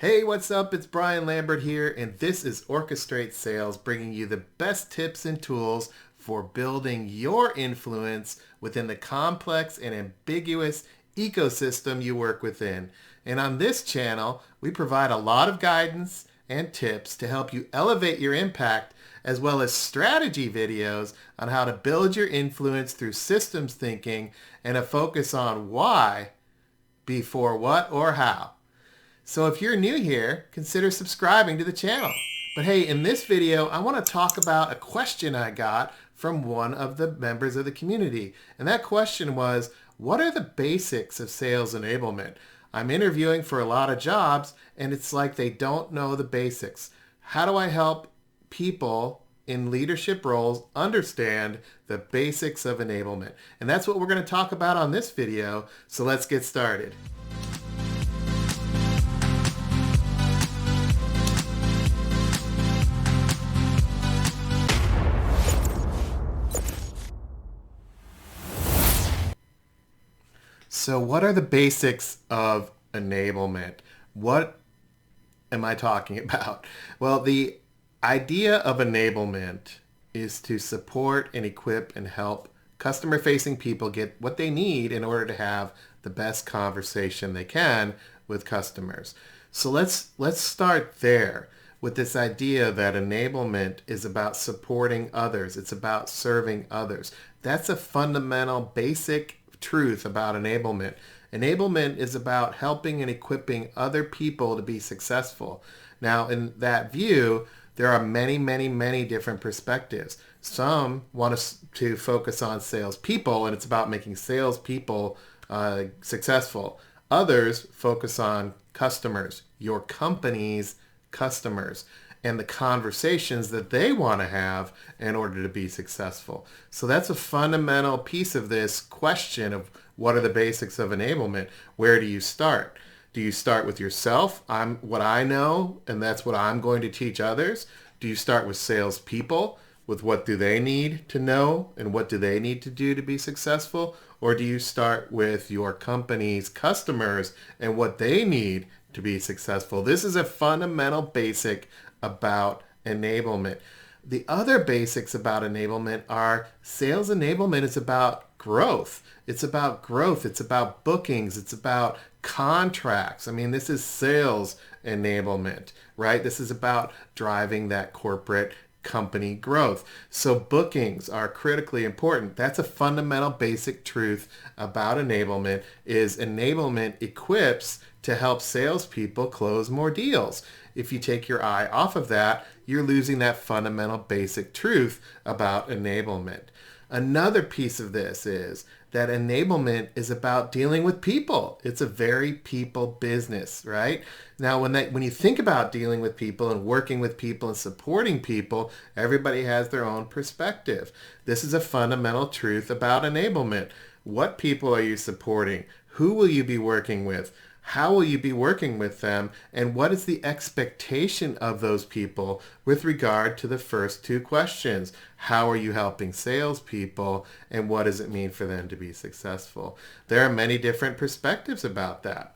Hey, what's up? It's Brian Lambert here, and this is Orchestrate Sales, bringing you the best tips and tools for building your influence within the complex and ambiguous ecosystem you work within. And on this channel, we provide a lot of guidance and tips to help you elevate your impact, as well as strategy videos on how to build your influence through systems thinking and a focus on why before what or how. So if you're new here, consider subscribing to the channel. But hey, in this video, I want to talk about a question I got from one of the members of the community. And that question was, what are the basics of sales enablement? I'm interviewing for a lot of jobs, and it's like they don't know the basics. How do I help people in leadership roles understand the basics of enablement? And that's what we're going to talk about on this video. So let's get started. So what are the basics of enablement? What am I talking about? Well, the idea of enablement is to support and equip and help customer-facing people get what they need in order to have the best conversation they can with customers. So let's start there with this idea that enablement is about supporting others. It's about serving others. That's a fundamental, basic truth about enablement. Enablement is about helping and equipping other people to be successful. Now, in that view, there are many different perspectives. Some want us to focus on salespeople, and it's about making salespeople successful. Others focus on customers, your company's customers, and the conversations that they want to have in order to be successful. So that's a fundamental piece of this question of what are the basics of enablement. Where do you start? Do you start with yourself? I'm what I know, and that's what I'm going to teach others. Do you start with salespeople, with what do they need to know and what do they need to do to be successful? Or do you start with your company's customers and what they need to be successful? This is a fundamental basic about enablement. The other basics about enablement are sales enablement is about growth. It's about growth. It's about bookings. It's about contracts. I mean, this is sales enablement, right? This is about driving that corporate company growth. So bookings are critically important. That's a fundamental basic truth about enablement is enablement equips to help salespeople close more deals. If you take your eye off of that, you're losing that fundamental basic truth about enablement. Another piece of this is that enablement is about dealing with people. It's a very people business, right? Now, when you think about dealing with people and working with people and supporting people, everybody has their own perspective. This is a fundamental truth about enablement. What people are you supporting? Who will you be working with? How will you be working with them? And what is the expectation of those people with regard to the first two questions? How are you helping salespeople? And what does it mean for them to be successful? There are many different perspectives about that.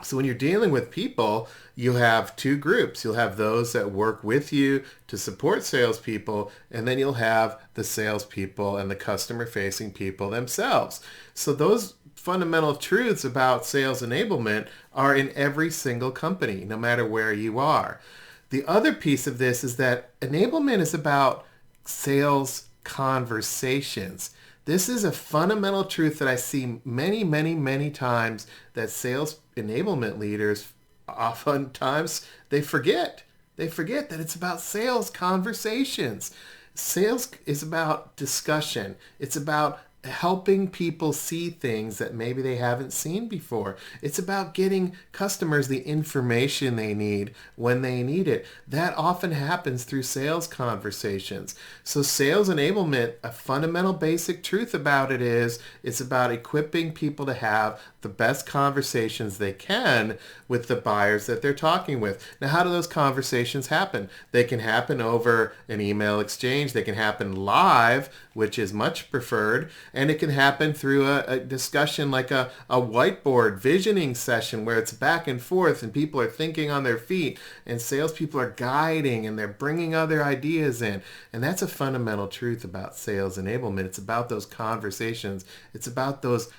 So when you're dealing with people, you have two groups. You'll have those that work with you to support salespeople, and then you'll have the salespeople and the customer-facing people themselves. So those fundamental truths about sales enablement are in every single company, no matter where you are. The other piece of this is that enablement is about sales conversations. This is a fundamental truth that I see many times that sales enablement leaders oftentimes they forget. They forget that it's about sales conversations. Sales is about discussion. It's about helping people see things that maybe they haven't seen before. It's about getting customers the information they need when they need it. That often happens through sales conversations. So sales enablement, a fundamental basic truth about it is it's about equipping people to have the best conversations they can with the buyers that they're talking with. Now, how do those conversations happen? They can happen over an email exchange. They can happen live, which is much preferred. And it can happen through a discussion like a whiteboard visioning session where it's back and forth and people are thinking on their feet and salespeople are guiding and they're bringing other ideas in. And that's a fundamental truth about sales enablement. It's about those conversations. It's about those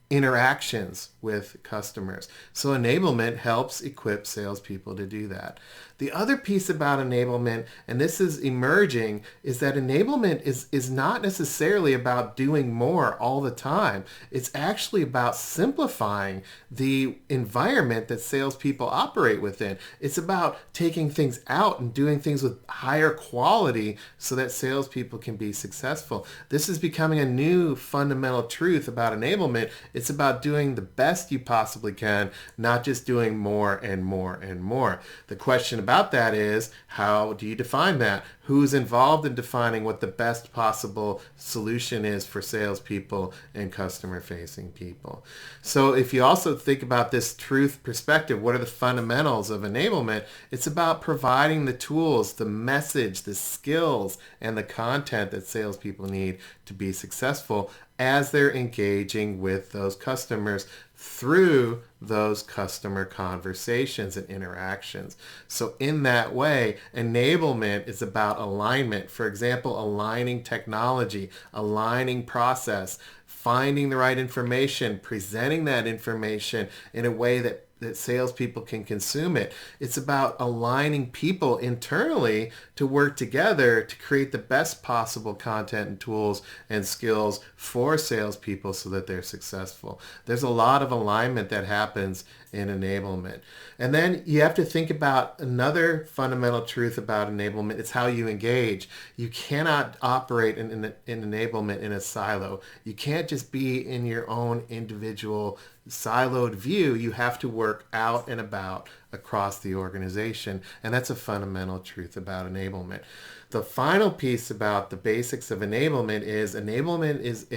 interactions with customers. So enablement helps equip salespeople to do that. The other piece about enablement, and this is emerging, is that enablement is not necessarily about doing more all the time. It's actually about simplifying the environment that salespeople operate within. It's about taking things out and doing things with higher quality so that salespeople can be successful. This is becoming a new fundamental truth about enablement. It's about doing the best you possibly can, not just doing more and more and more. The question about that is, how do you define that? Who's involved in defining what the best possible solution is for salespeople and customer-facing people? So if you also think about this truth perspective, what are the fundamentals of enablement? It's about providing the tools, the message, the skills, and the content that salespeople need to be successful as they're engaging with those customers through those customer conversations and interactions. So in that way, enablement is about alignment. For example, aligning technology, aligning process, finding the right information, presenting that information in a way that salespeople can consume it. It's about aligning people internally to work together to create the best possible content and tools and skills for salespeople so that they're successful. There's a lot of alignment that happens in enablement. And then you have to think about another fundamental truth about enablement. It's how you engage. You cannot operate in enablement in a silo. You can't just be in your own individual siloed view. You have to work out and about across the organization. And that's a fundamental truth about enablement. The final piece about the basics of enablement is and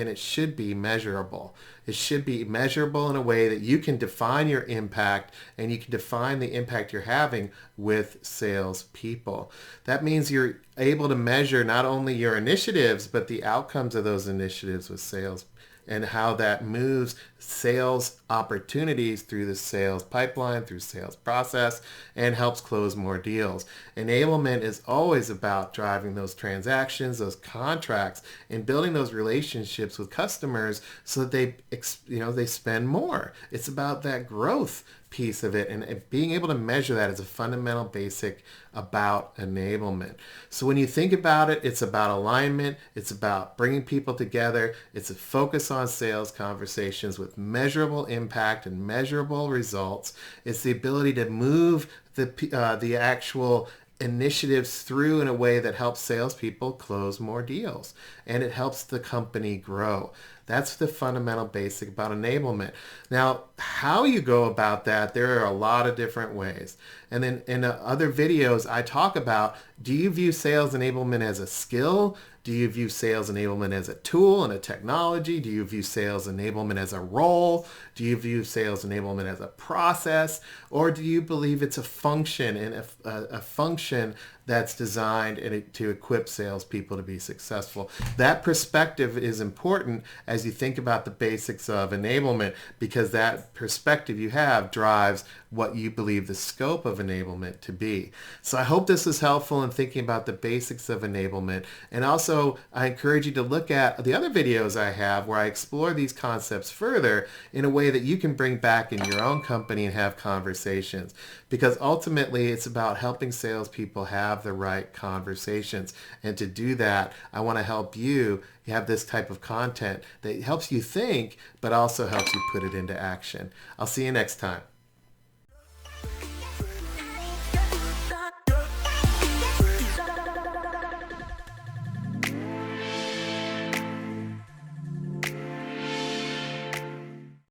it should be measurable. It should be measurable in a way that you can define your impact and you can define the impact you're having with salespeople. That means you're able to measure not only your initiatives, but the outcomes of those initiatives with sales and how that moves sales opportunities through the sales pipeline, through sales process, and helps close more deals. Enablement is always about driving those transactions, those contracts, and building those relationships with customers so that they spend more. It's about that growth piece of it, and being able to measure that is a fundamental basic about enablement. So when you think about it, it's about alignment, it's about bringing people together, it's a focus on sales conversations with measurable impact and measurable results. It's the ability to move the actual initiatives through in a way that helps salespeople close more deals, and it helps the company grow. That's the fundamental basic about enablement. Now, how you go about that, there are a lot of different ways. And then in other videos, I talk about, do you view sales enablement as a skill? Do you view sales enablement as a tool and a technology? Do you view sales enablement as a role? Do you view sales enablement as a process? Or do you believe it's a function and a function that's designed to equip salespeople to be successful? That perspective is important as you think about the basics of enablement, because that perspective you have drives what you believe the scope of enablement to be. So I hope this is helpful in thinking about the basics of enablement. And also, I encourage you to look at the other videos I have where I explore these concepts further in a way that you can bring back in your own company and have conversations. Because ultimately, it's about helping salespeople have the right conversations. And to do that, I want to help you have this type of content that helps you think, but also helps you put it into action. I'll see you next time.